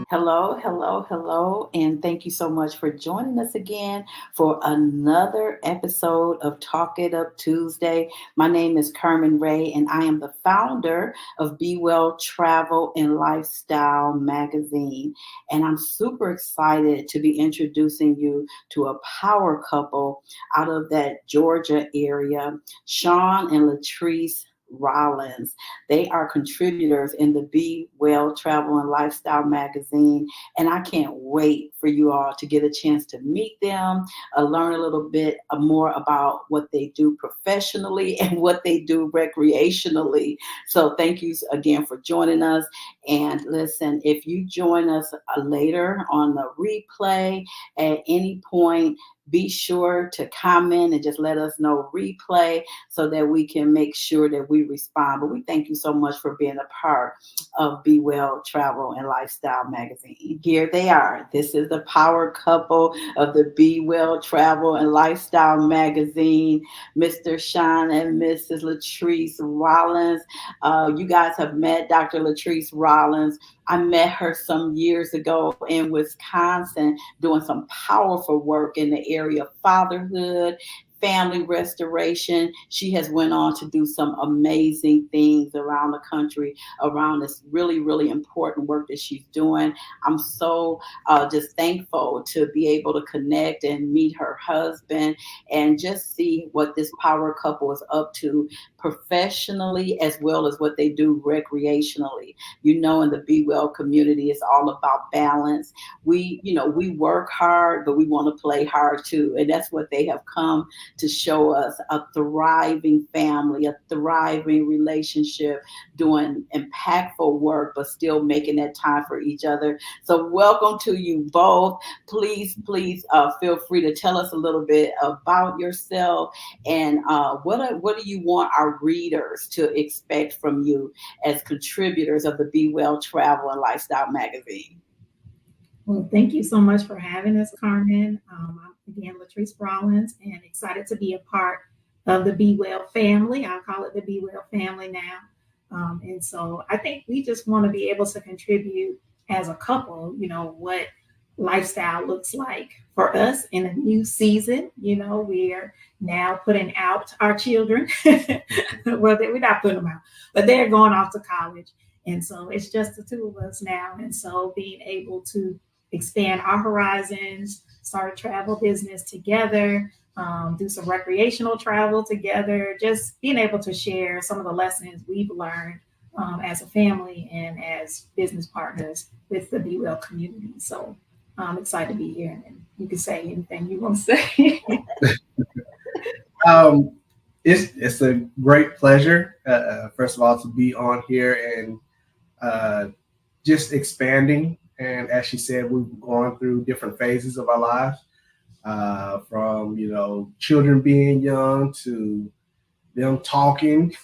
Hello, hello, hello, and thank you so much for joining us again for another episode of Talk It Up Tuesday. My name is Carmen Ray, and I am the founder of Be Well Travel and Lifestyle magazine. And I'm super excited to be introducing you to a power couple out of that Georgia area, Shon and Latrice Rollins. They are contributors in the Be Well Travel and Lifestyle magazine. And I can't wait for you all to get a chance to meet them, learn a little bit more about what they do professionally and what they do recreationally. So thank you again for joining us. And listen, if you join us later on the replay at any point, be sure to comment and just let us know replay so that we can make sure that we respond. But we thank you so much for being a part of Be Well Travel and Lifestyle magazine. Here they are. This is the power couple of the Be Well Travel and Lifestyle magazine, Mr. Shon and Mrs. Latrice Rollins. You guys have met Dr. Latrice Rollins. I met her some years ago in Wisconsin doing some powerful work in the area of fatherhood, family restoration. She has went on to do some amazing things around the country around this really, really important work that she's doing. I'm so just thankful to be able to connect and meet her husband and just see what this power couple is up to professionally as well as what they do recreationally. You know, in the Be Well community, it's all about balance. We work hard, but we want to play hard too. And that's what they have come to show us: a thriving family, a thriving relationship, doing impactful work, but still making that time for each other. So welcome to you both. Please feel free to tell us a little bit about yourself and what do you want our readers to expect from you as contributors of the Be Well Travel and Lifestyle magazine. Well, thank you so much for having us, Carmen. I'm again Latrice Rollins, and excited to be a part of the Be Well family. I call it the Be Well family now. And so I think we just want to be able to contribute as a couple, what lifestyle looks like for us in a new season. We are now putting out our children. Well, we're not putting them out, but they're going off to college. And so it's just the two of us now. And so being able to expand our horizons, start a travel business together, do some recreational travel together, just being able to share some of the lessons we've learned as a family and as business partners with the Be Well community. So I'm excited to be here, and you can say anything you want to say. Um, it's a great pleasure, first of all, to be on here and just expanding. And as she said, we've gone through different phases of our lives, from children being young to them talking,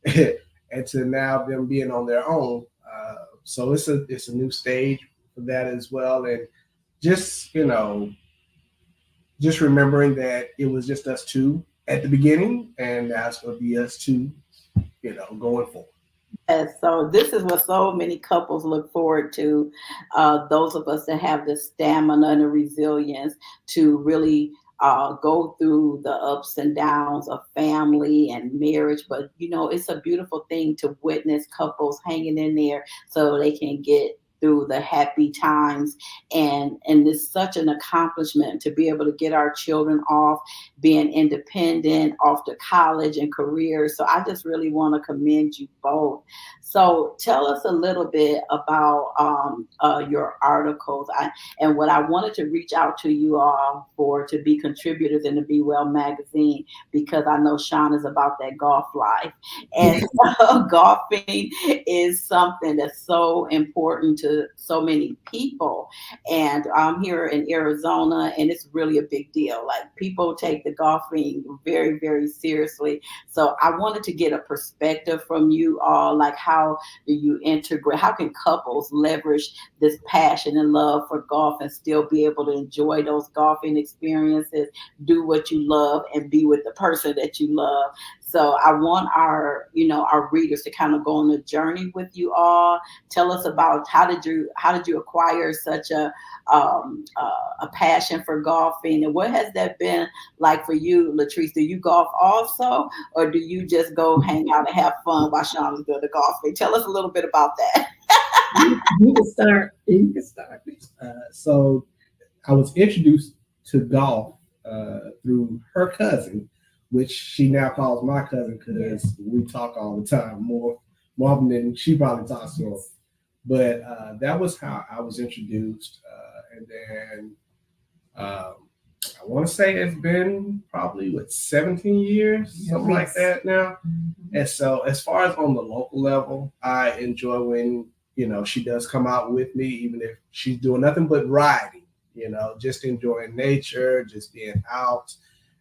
and to now them being on their own. So it's a new stage for that as well, and just just remembering that it was just us two at the beginning, and that's going to be us two, going forward. Yes, so this is what so many couples look forward to. Those of us that have the stamina and the resilience to really go through the ups and downs of family and marriage. But it's a beautiful thing to witness couples hanging in there so they can get through the happy times, and it's such an accomplishment to be able to get our children off being independent, off to college and careers. So I just really want to commend you both. So tell us a little bit about your articles. And what I wanted to reach out to you all for to be contributors in the Be Well magazine, because I know Sean is about that golf life. And golfing is something that's so important to so many people. And I'm here in Arizona, and it's really a big deal. Like, people take the golfing very, very seriously. So I wanted to get a perspective from you all, like, how do you integrate, how can couples leverage this passion and love for golf and still be able to enjoy those golfing experiences, do what you love, and be with the person that you love. So I want our readers to kind of go on a journey with you all. Tell us about, how did did you acquire such a passion for golfing, and what has that been like for you, Latrice? Do you golf also, or do you just go hang out and have fun while Shon is doing the golfing? Tell us a little bit about that. You can start. You can start. So I was introduced to golf through her cousin, which she now calls my cousin because we talk all the time, more often than she probably talks to her. But that was how I was introduced. And then I want to say it's been probably 17 years, something like that now. And so as far as on the local level, I enjoy when, she does come out with me, even if she's doing nothing but riding, just enjoying nature, just being out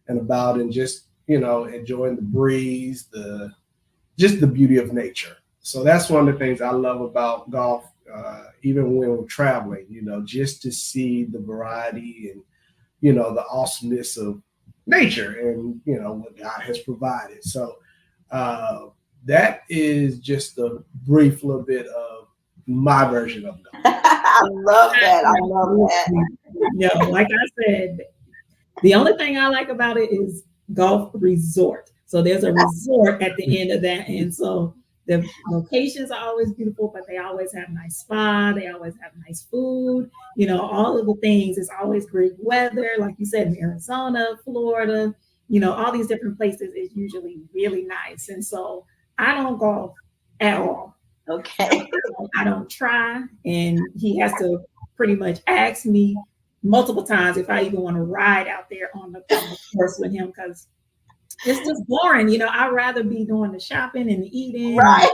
and about, and just, enjoying the breeze, just the beauty of nature. So that's one of the things I love about golf, even when we're traveling, just to see the variety and, the awesomeness of nature and, what God has provided. So that is just a brief little bit of my version of golf. I love that. I love that. Like I said, the only thing I like about it is golf resort. So there's a resort at the end of that. And so the locations are always beautiful, but they always have nice spa. They always have nice food. All of the things. It's always great weather. Like you said, in Arizona, Florida, all these different places is usually really nice. And so I don't golf at all. Okay. I don't try. And he has to pretty much ask me multiple times if I even want to ride out there on the course with him, because it's just boring. I'd rather be doing the shopping and the eating, right?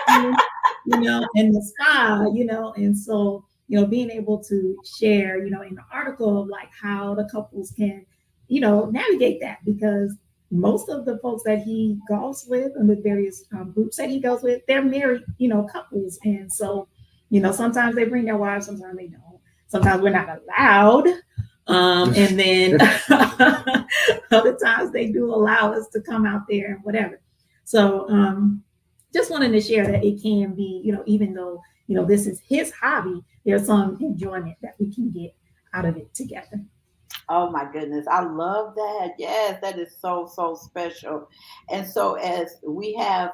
And the spa, and so, being able to share, in the article of like how the couples can, navigate that, because most of the folks that he golfs with and the various groups that he goes with, they're married, couples. And so, sometimes they bring their wives, sometimes they don't. Sometimes we're not allowed. And then other times they do allow us to come out there and whatever. So just wanted to share that it can be, even though, this is his hobby, there's some enjoyment that we can get out of it together. Oh my goodness. I love that. Yes, that is so, so special. And so as we have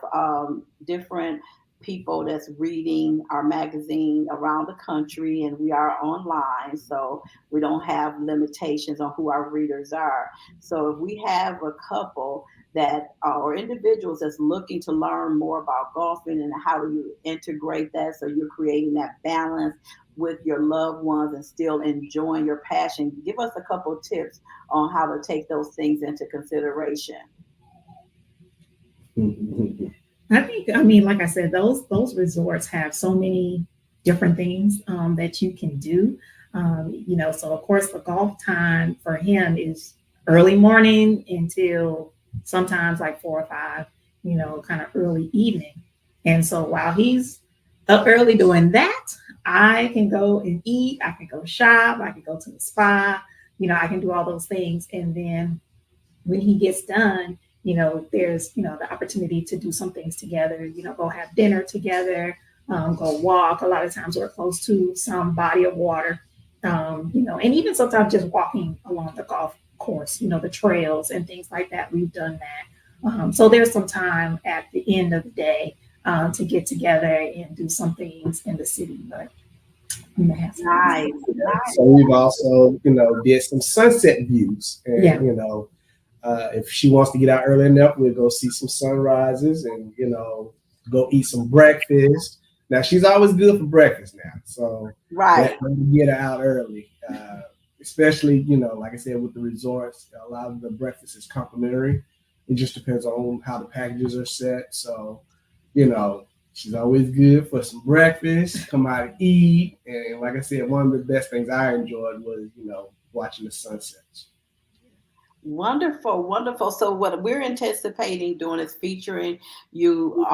different people that's reading our magazine around the country, and we are online, so we don't have limitations on who our readers are. So if we have a couple that or individuals that's looking to learn more about golfing and how do you integrate that so you're creating that balance with your loved ones and still enjoying your passion, give us a couple tips on how to take those things into consideration. I think, like I said, those resorts have so many different things that you can do. So of course the golf time for him is early morning until sometimes like 4 or 5, kind of early evening. And so while he's up early doing that, I can go and eat, I can go shop, I can go to the spa, I can do all those things. And then when he gets done, there's, the opportunity to do some things together, go have dinner together, go walk. A lot of times we're close to some body of water, and even sometimes just walking along the golf course, the trails and things like that. We've done that. So there's some time at the end of the day to get together and do some things in the city. But nice. So we've also, did some sunset views, and if she wants to get out early enough, we'll go see some sunrises and, go eat some breakfast. Now, she's always good for breakfast now. So right, get her out early, especially, like I said, with the resorts, a lot of the breakfast is complimentary. It just depends on how the packages are set. So, she's always good for some breakfast, come out and eat. And like I said, one of the best things I enjoyed was, watching the sunsets. Wonderful, wonderful. So what we're anticipating doing is featuring you,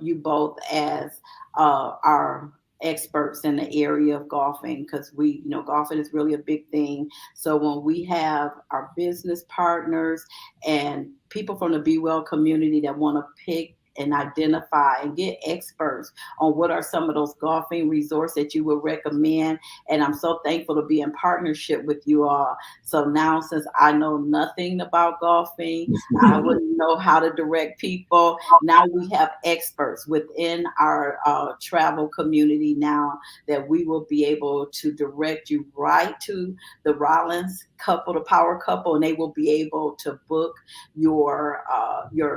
you both as our experts in the area of golfing, because we, golfing is really a big thing. So when we have our business partners and people from the Be Well community that want to pick and identify and get experts on what are some of those golfing resorts that you would recommend. And I'm so thankful to be in partnership with you all. So now, since I know nothing about golfing, I wouldn't know how to direct people. Now we have experts within our travel community now that we will be able to direct you right to the Rollins couple, the power couple, and they will be able to book your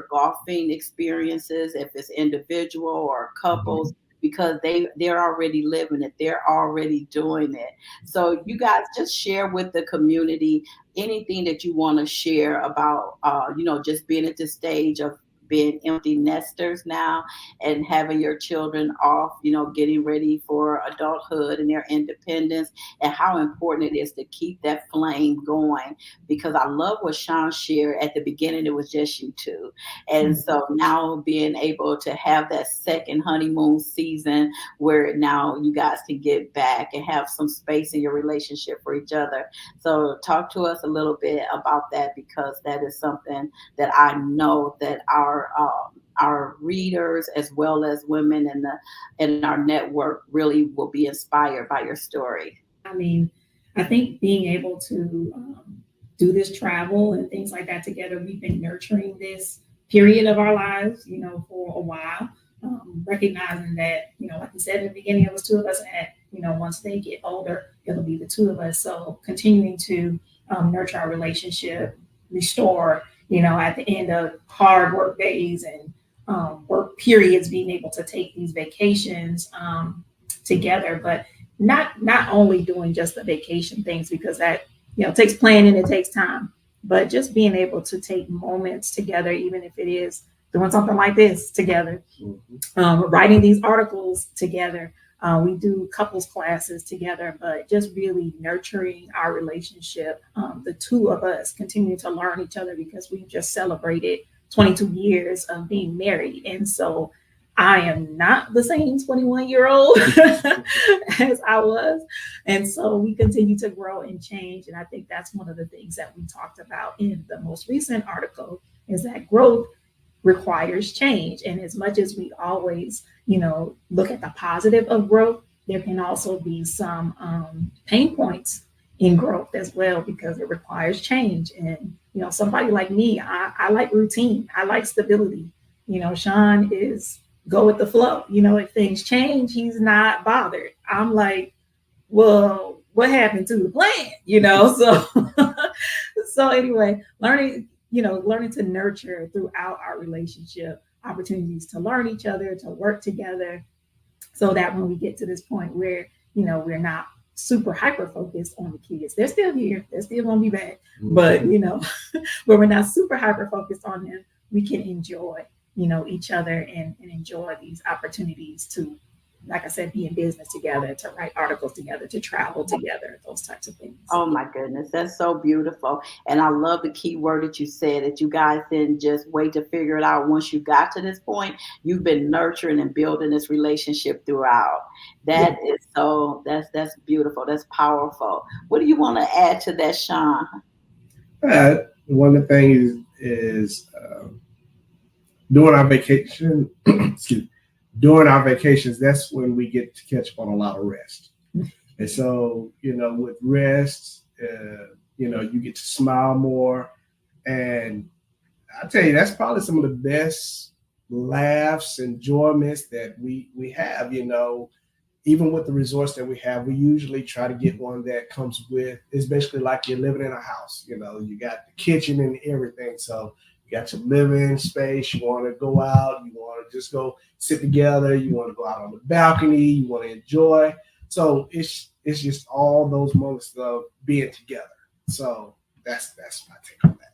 golfing experiences if it's individual or couples, because they're already living it, they're already doing it. So you guys just share with the community anything that you want to share about just being at this stage of being empty nesters now and having your children off, getting ready for adulthood and their independence, and how important it is to keep that flame going. Because I love what Shon shared at the beginning. It was just you two. And so now being able to have that second honeymoon season where now you guys can get back and have some space in your relationship for each other. So talk to us a little bit about that, because that is something that I know that our readers as well as women in our network really will be inspired by your story. I mean, I think being able to do this travel and things like that together, we've been nurturing this period of our lives, for a while, recognizing that, like you said in the beginning, it was two of us, and once they get older, it'll be the two of us. So continuing to nurture our relationship, restore, at the end of hard work days and work periods, being able to take these vacations together, but not only doing just the vacation things, because that takes planning, it takes time, but just being able to take moments together, even if it is doing something like this together, writing these articles together. We do couples classes together, but just really nurturing our relationship. The two of us continue to learn each other, because we've just celebrated 22 years of being married. And so I am not the same 21-year-old as I was. And so we continue to grow and change. And I think that's one of the things that we talked about in the most recent article, is that growth requires change. And as much as we always, look at the positive of growth, there can also be some pain points in growth as well, because it requires change. And, somebody like me, I like routine. I like stability. Shon is go with the flow. If things change, he's not bothered. I'm like, well, what happened to the plan? So, so anyway, learning to nurture throughout our relationship opportunities to learn each other, to work together, so that when we get to this point where, we're not super hyper focused on the kids, they're still here, they're still going to be back, but, where we're not super hyper focused on them, we can enjoy, each other and enjoy these opportunities to, like I said, be in business together, to write articles together, to travel together, those types of things. Oh my goodness, that's so beautiful. And I love the key word that you said, that you guys didn't just wait to figure it out once you got to this point. You've been nurturing and building this relationship throughout. That is that's beautiful. That's powerful. What do you want to add to that, Shon? One of the things is during our vacation, during our vacations, that's when we get to catch up on a lot of rest. And so, with rest, you get to smile more. And I tell you, that's probably some of the best laughs, enjoyments that we have, even with the resorts that we have. We usually try to get one that comes with, it's basically like you're living in a house, you got the kitchen and everything. So you got your living space, you want to go out, you want to just go sit together, you want to go out on the balcony, you want to enjoy. So it's just all those moments of being together. So that's my take on that.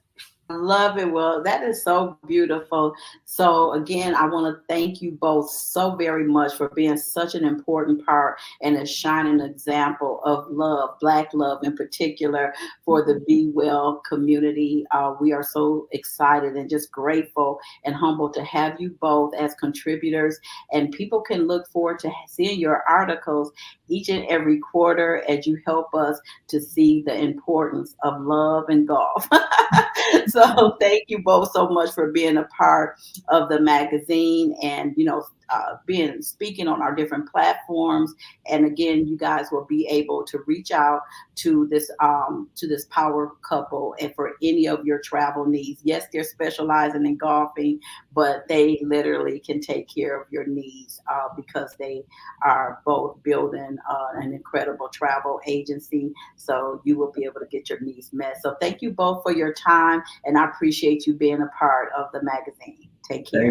I love it. Well, that is so beautiful. So again, I want to thank you both so very much for being such an important part and a shining example of love, Black love in particular, for the Be Well community. We are so excited and just grateful and humbled to have you both as contributors. And people can look forward to seeing your articles each and every quarter as you help us to see the importance of love and golf. So So thank you both so much for being a part of the magazine and, being speaking on our different platforms. And again, you guys will be able to reach out to this power couple and for any of your travel needs. Yes, they're specializing in golfing, but they literally can take care of your needs because they are both building an incredible travel agency. So you will be able to get your needs met. So thank you both for your time, and I appreciate you being a part of the magazine. Take care.